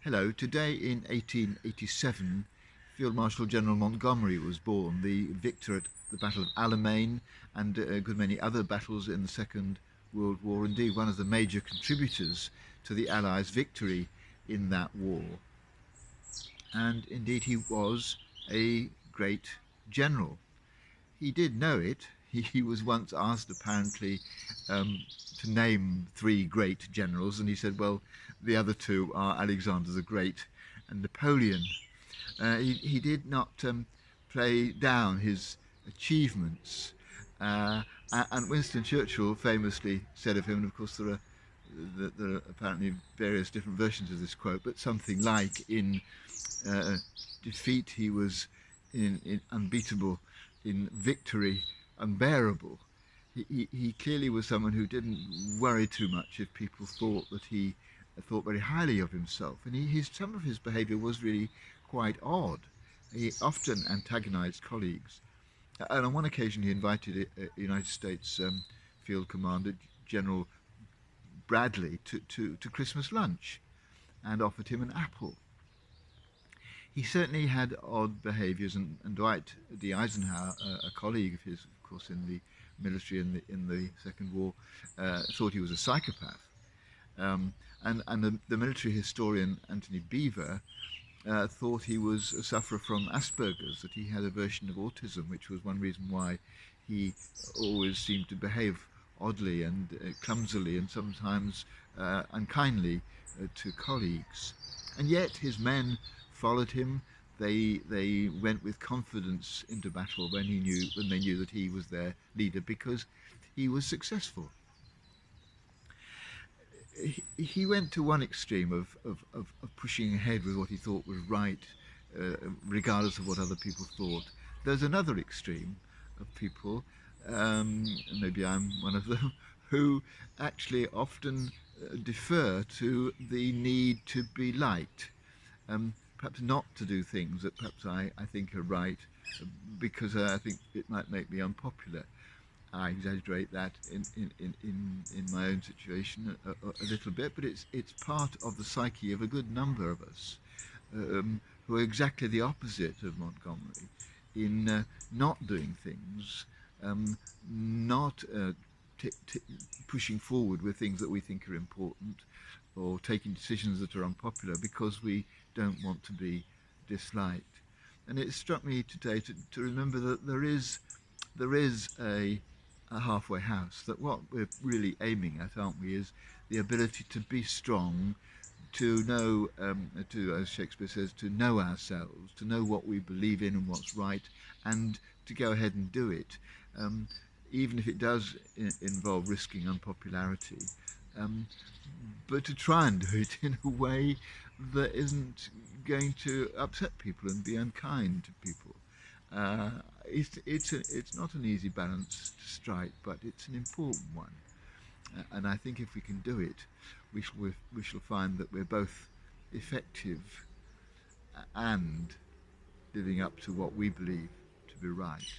Hello, today in 1887, Field Marshal General Montgomery was born, the victor at the Battle of Alamein and a good many other battles in the Second World War, indeed one of the major contributors to the Allies' victory in that war. And indeed he was a great general. He did know it. He was once asked, apparently, to name three great generals, and he said, well, the other two are Alexander the Great and Napoleon. He did not play down his achievements. Uh, and Winston Churchill famously said of him, and of course there are apparently various different versions of this quote, but something like, in uh, defeat he was in unbeatable, in victory unbearable. He clearly was someone who didn't worry too much if people thought that he thought very highly of himself, and some of his behaviour was really quite odd. He often antagonised colleagues, and on one occasion he invited a United States Field Commander General Bradley to Christmas lunch and offered him an apple. He certainly had odd behaviours, and Dwight D. Eisenhower, a colleague of his, of course, in the military in the Second War, thought he was a psychopath. And the military historian Anthony Beevor thought he was a sufferer from Asperger's, that he had a version of autism, which was one reason why he always seemed to behave oddly and clumsily and sometimes unkindly to colleagues. And yet his men followed him. They went with confidence into battle when they knew that he was their leader, because he was successful. He went to one extreme of pushing ahead with what he thought was right, regardless of what other people thought. There's another extreme of people, maybe I'm one of them, who actually often defer to the need to be liked. Perhaps not to do things that perhaps I think are right, because I think it might make me unpopular. I exaggerate that in my own situation a little bit, but it's part of the psyche of a good number of us, who are exactly the opposite of Montgomery, in not doing things, not pushing forward with things that we think are important, or taking decisions that are unpopular because we don't want to be disliked. And it struck me today to remember that there is a halfway house, that what we're really aiming at, aren't we, is the ability to be strong, to know, as Shakespeare says, to know ourselves, to know what we believe in and what's right, and to go ahead and do it, um, even if it does involve risking unpopularity, um, but to try and do it in a way that isn't going to upset people and be unkind to people. Uh, it's not an easy balance to strike, but it's an important one. And I think if we can do it, we shall find that we're both effective and living up to what we believe to be right.